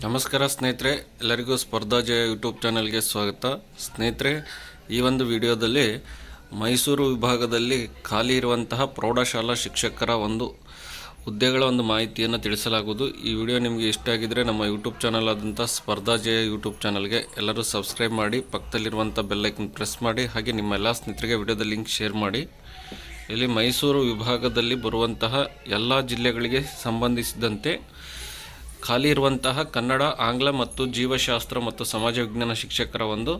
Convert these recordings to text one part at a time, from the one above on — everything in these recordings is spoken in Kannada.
ನಮಸ್ಕಾರ ಸ್ನೇಹಿತರೆ, ಎಲ್ಲರಿಗೂ ಸ್ಪರ್ಧಾ ಜಯ ಯೂಟ್ಯೂಬ್ ಚಾನಲ್ಗೆ ಸ್ವಾಗತ. ಸ್ನೇಹಿತರೆ, ಈ ಒಂದು ವಿಡಿಯೋದಲ್ಲಿ ಮೈಸೂರು ವಿಭಾಗದಲ್ಲಿ ಖಾಲಿ ಇರುವಂತಹ ಪ್ರೌಢಶಾಲಾ ಶಿಕ್ಷಕರ ಒಂದು ಹುದ್ದೆಗಳ ಒಂದು ಮಾಹಿತಿಯನ್ನು ತಿಳಿಸಲಾಗುವುದು. ಈ ವಿಡಿಯೋ ನಿಮಗೆ ಇಷ್ಟ ಆಗಿದ್ದರೆ ನಮ್ಮ ಯೂಟ್ಯೂಬ್ ಚಾನಲ್ ಆದಂಥ ಸ್ಪರ್ಧಾ ಜಯ ಯೂಟ್ಯೂಬ್ ಚಾನಲ್ಗೆ ಎಲ್ಲರೂ ಸಬ್ಸ್ಕ್ರೈಬ್ ಮಾಡಿ, ಪಕ್ಕದಲ್ಲಿರುವಂಥ ಬೆಲ್ಲೈಕನ್ ಪ್ರೆಸ್ ಮಾಡಿ, ಹಾಗೆ ನಿಮ್ಮ ಎಲ್ಲ ಸ್ನೇಹಿತರಿಗೆ ವಿಡಿಯೋದ ಲಿಂಕ್ ಶೇರ್ ಮಾಡಿ. ಇಲ್ಲಿ ಮೈಸೂರು ವಿಭಾಗದಲ್ಲಿ ಬರುವಂತಹ ಎಲ್ಲ ಜಿಲ್ಲೆಗಳಿಗೆ ಸಂಬಂಧಿಸಿದಂತೆ ಖಾಲಿ ಇರುವಂತಹ ಕನ್ನಡ, ಆಂಗ್ಲ ಮತ್ತು ಜೀವಶಾಸ್ತ್ರ ಮತ್ತು ಸಮಾಜ ವಿಜ್ಞಾನ ಶಿಕ್ಷಕರ ಒಂದು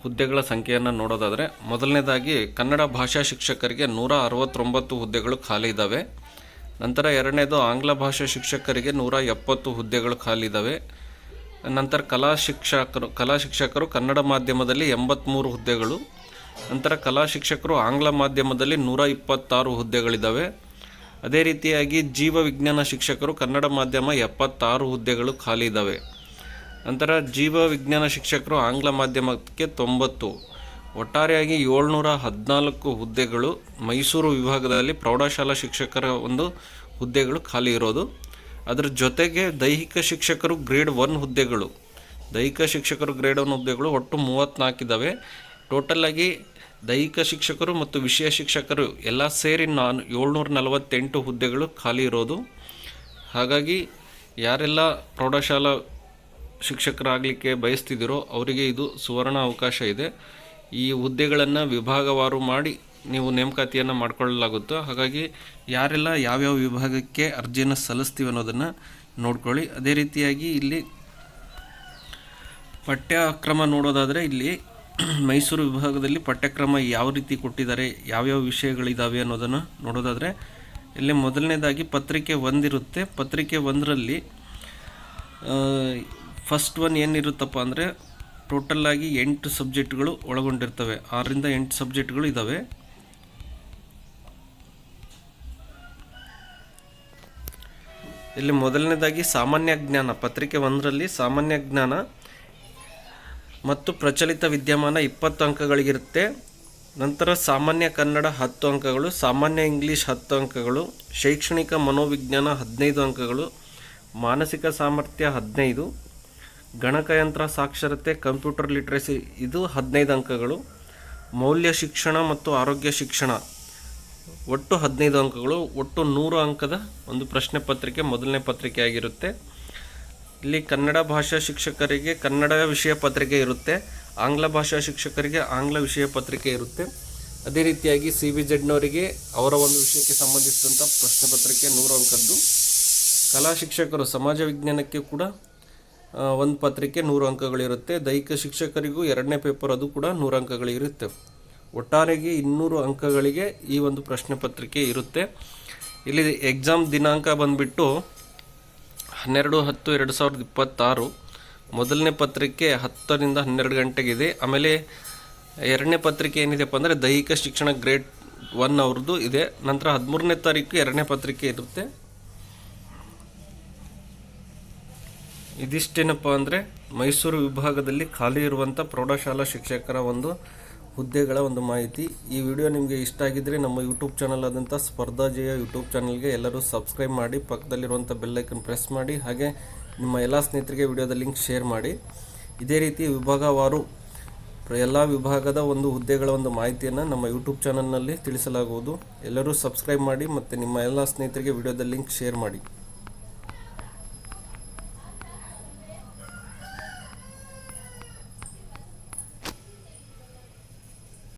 ಹುದ್ದೆಗಳ ಸಂಖ್ಯೆಯನ್ನು ನೋಡೋದಾದರೆ, ಮೊದಲನೇದಾಗಿ ಕನ್ನಡ ಭಾಷಾ ಶಿಕ್ಷಕರಿಗೆ 169 ಹುದ್ದೆಗಳು ಖಾಲಿ ಇದ್ದಾವೆ. ನಂತರ ಎರಡನೇದು ಆಂಗ್ಲ ಭಾಷಾ ಶಿಕ್ಷಕರಿಗೆ 170 ಹುದ್ದೆಗಳು ಖಾಲಿ ಇದ್ದಾವೆ. ನಂತರ ಕಲಾ ಶಿಕ್ಷಕರು ಕನ್ನಡ ಮಾಧ್ಯಮದಲ್ಲಿ 83 ಹುದ್ದೆಗಳು. ನಂತರ ಕಲಾ ಶಿಕ್ಷಕರು ಆಂಗ್ಲ ಮಾಧ್ಯಮದಲ್ಲಿ 126 ಹುದ್ದೆಗಳಿದ್ದಾವೆ. ಅದೇ ರೀತಿಯಾಗಿ ಜೀವ ವಿಜ್ಞಾನ ಶಿಕ್ಷಕರು ಕನ್ನಡ ಮಾಧ್ಯಮ 76 ಹುದ್ದೆಗಳು ಖಾಲಿ ಇದ್ದಾವೆ. ನಂತರ ಜೀವ ವಿಜ್ಞಾನ ಶಿಕ್ಷಕರು ಆಂಗ್ಲ ಮಾಧ್ಯಮಕ್ಕೆ 90. ಒಟ್ಟಾರೆಯಾಗಿ 714 ಹುದ್ದೆಗಳು ಮೈಸೂರು ವಿಭಾಗದಲ್ಲಿ ಪ್ರೌಢಶಾಲಾ ಶಿಕ್ಷಕರ ಒಂದು ಹುದ್ದೆಗಳು ಖಾಲಿ ಇರೋದು. ಅದರ ಜೊತೆಗೆ ದೈಹಿಕ ಶಿಕ್ಷಕರು ಗ್ರೇಡ್ 1 ಹುದ್ದೆಗಳು, ಗ್ರೇಡ್ 1 ಹುದ್ದೆಗಳು ಒಟ್ಟು 34 ಇದ್ದಾವೆ. ಟೋಟಲಾಗಿ ದೈಹಿಕ ಶಿಕ್ಷಕರು ಮತ್ತು ವಿಷಯ ಶಿಕ್ಷಕರು ಎಲ್ಲ ಸೇರಿ 748 ಹುದ್ದೆಗಳು ಖಾಲಿ ಇರೋದು. ಹಾಗಾಗಿ ಯಾರೆಲ್ಲ ಪ್ರೌಢಶಾಲಾ ಶಿಕ್ಷಕರಾಗಲಿಕ್ಕೆ ಬಯಸ್ತಿದ್ದೀರೋ ಅವರಿಗೆ ಇದು ಸುವರ್ಣ ಅವಕಾಶ ಇದೆ. ಈ ಹುದ್ದೆಗಳನ್ನು ವಿಭಾಗವಾರು ಮಾಡಿ ನೀವು ನೇಮಕಾತಿಯನ್ನು ಮಾಡಿಕೊಳ್ಳಲಾಗುತ್ತೆ. ಹಾಗಾಗಿ ಯಾರೆಲ್ಲ ಯಾವ್ಯಾವ ವಿಭಾಗಕ್ಕೆ ಅರ್ಜಿಯನ್ನು ಸಲ್ಲಿಸ್ತೀವಿ ಅನ್ನೋದನ್ನು ನೋಡ್ಕೊಳ್ಳಿ. ಅದೇ ರೀತಿಯಾಗಿ ಇಲ್ಲಿ ಪಠ್ಯಕ್ರಮ ನೋಡೋದಾದರೆ, ಇಲ್ಲಿ ಮೈಸೂರು ವಿಭಾಗದಲ್ಲಿ ಪಠ್ಯಕ್ರಮ ಯಾವ ರೀತಿ ಕೊಟ್ಟಿದ್ದಾರೆ, ಯಾವ್ಯಾವ ವಿಷಯಗಳಿದ್ದಾವೆ ಅನ್ನೋದನ್ನು ನೋಡೋದಾದರೆ, ಇಲ್ಲಿ ಮೊದಲನೇದಾಗಿ ಪತ್ರಿಕೆ 1 ಇರುತ್ತೆ. ಪತ್ರಿಕೆ 1ರಲ್ಲಿ ಫಸ್ಟ್ ಒನ್ ಏನಿರುತ್ತಪ್ಪ ಅಂದರೆ, ಟೋಟಲಾಗಿ 8 ಸಬ್ಜೆಕ್ಟ್ಗಳು ಒಳಗೊಂಡಿರ್ತವೆ. 6ರಿಂದ 8 ಸಬ್ಜೆಕ್ಟ್ಗಳು ಇದ್ದಾವೆ. ಇಲ್ಲಿ ಮೊದಲನೇದಾಗಿ ಸಾಮಾನ್ಯ ಜ್ಞಾನ, ಪತ್ರಿಕೆ 1ರಲ್ಲಿ ಸಾಮಾನ್ಯ ಜ್ಞಾನ ಮತ್ತು ಪ್ರಚಲಿತ ವಿದ್ಯಮಾನ 20 ಅಂಕಗಳಿಗಿರುತ್ತೆ. ನಂತರ ಸಾಮಾನ್ಯ ಕನ್ನಡ 10 ಅಂಕಗಳು, ಸಾಮಾನ್ಯ ಇಂಗ್ಲೀಷ್ 10 ಅಂಕಗಳು, ಶೈಕ್ಷಣಿಕ ಮನೋವಿಜ್ಞಾನ 15 ಅಂಕಗಳು, ಮಾನಸಿಕ ಸಾಮರ್ಥ್ಯ 15, ಗಣಕಯಂತ್ರ ಸಾಕ್ಷರತೆ ಕಂಪ್ಯೂಟರ್ ಲಿಟ್ರಸಿ ಇದು 15 ಅಂಕಗಳು, ಮೌಲ್ಯ ಶಿಕ್ಷಣ ಮತ್ತು ಆರೋಗ್ಯ ಶಿಕ್ಷಣ ಒಟ್ಟು 15 ಅಂಕಗಳು. ಒಟ್ಟು 100 ಅಂಕದ ಒಂದು ಪ್ರಶ್ನೆ ಪತ್ರಿಕೆ ಮೊದಲನೇ ಪತ್ರಿಕೆ ಆಗಿರುತ್ತೆ. ಇಲ್ಲಿ ಕನ್ನಡ ಭಾಷಾ ಶಿಕ್ಷಕರಿಗೆ ಕನ್ನಡ ವಿಷಯ ಪತ್ರಿಕೆ ಇರುತ್ತೆ, ಆಂಗ್ಲ ಭಾಷಾ ಶಿಕ್ಷಕರಿಗೆ ಆಂಗ್ಲ ವಿಷಯ ಪತ್ರಿಕೆ ಇರುತ್ತೆ. ಅದೇ ರೀತಿಯಾಗಿ CBZನವರಿಗೆ ಅವರ ಒಂದು ವಿಷಯಕ್ಕೆ ಸಂಬಂಧಿಸಿದಂಥ ಪ್ರಶ್ನೆ ಪತ್ರಿಕೆ 100 ಅಂಕದ್ದು. ಕಲಾ ಶಿಕ್ಷಕರು ಸಮಾಜ ವಿಜ್ಞಾನಕ್ಕೆ ಕೂಡ ಒಂದು ಪತ್ರಿಕೆ 100 ಅಂಕಗಳಿರುತ್ತೆ. ದೈಹಿಕ ಶಿಕ್ಷಕರಿಗೂ 2ನೇ ಪೇಪರ್ ಅದು ಕೂಡ 100 ಅಂಕಗಳಿರುತ್ತೆ. ಒಟ್ಟಾರೆಗೆ 200 ಅಂಕಗಳಿಗೆ ಈ ಒಂದು ಪ್ರಶ್ನೆ ಪತ್ರಿಕೆ ಇರುತ್ತೆ. ಇಲ್ಲಿ ಎಕ್ಸಾಮ್ ದಿನಾಂಕ ಬಂದುಬಿಟ್ಟು 12/10/2026. ಮೊದಲನೇ ಪತ್ರಿಕೆ 10ರಿಂದ 12 ಗಂಟೆಗಿದೆ. ಆಮೇಲೆ ಎರಡನೇ ಪತ್ರಿಕೆ ಏನಿದೆಪ್ಪ ಅಂದರೆ ದೈಹಿಕ ಶಿಕ್ಷಣ ಗ್ರೇಡ್ 1 ಅವ್ರದ್ದು ಇದೆ. ನಂತರ 13ನೇ ತಾರೀಕು ಎರಡನೇ ಪತ್ರಿಕೆ ಇರುತ್ತೆ. ಇದಿಷ್ಟೇನಪ್ಪ ಅಂದರೆ ಮೈಸೂರು ವಿಭಾಗದಲ್ಲಿ ಖಾಲಿ ಇರುವಂಥ ಪ್ರೌಢಶಾಲಾ ಶಿಕ್ಷಕರ ಒಂದು ಹುದ್ದೆಗಳ ಒಂದು ಮಾಹಿತಿ. ಈ ವಿಡಿಯೋ ನಿಮಗೆ ಇಷ್ಟ ಆಗಿದ್ದರೆ ನಮ್ಮ ಯೂಟ್ಯೂಬ್ ಚಾನಲ್ ಆದಂಥ ಸ್ಪರ್ಧಾ ಜಯ ಯೂಟ್ಯೂಬ್ ಚಾನಲ್ಗೆ ಎಲ್ಲರೂ ಸಬ್ಸ್ಕ್ರೈಬ್ ಮಾಡಿ, ಪಕ್ಕದಲ್ಲಿರುವಂಥ ಬೆಲ್ಲೈಕನ್ ಪ್ರೆಸ್ ಮಾಡಿ, ಹಾಗೆ ನಿಮ್ಮ ಎಲ್ಲ ಸ್ನೇಹಿತರಿಗೆ ವಿಡಿಯೋದ ಲಿಂಕ್ ಶೇರ್ ಮಾಡಿ. ಇದೇ ರೀತಿ ವಿಭಾಗವಾರು ಎಲ್ಲ ವಿಭಾಗದ ಒಂದು ಹುದ್ದೆಗಳ ಒಂದು ಮಾಹಿತಿಯನ್ನು ನಮ್ಮ ಯೂಟ್ಯೂಬ್ ಚಾನಲ್ನಲ್ಲಿ ತಿಳಿಸಲಾಗುವುದು. ಎಲ್ಲರೂ ಸಬ್ಸ್ಕ್ರೈಬ್ ಮಾಡಿ ಮತ್ತು ನಿಮ್ಮ ಎಲ್ಲ ಸ್ನೇಹಿತರಿಗೆ ವಿಡಿಯೋದ ಲಿಂಕ್ ಶೇರ್ ಮಾಡಿ.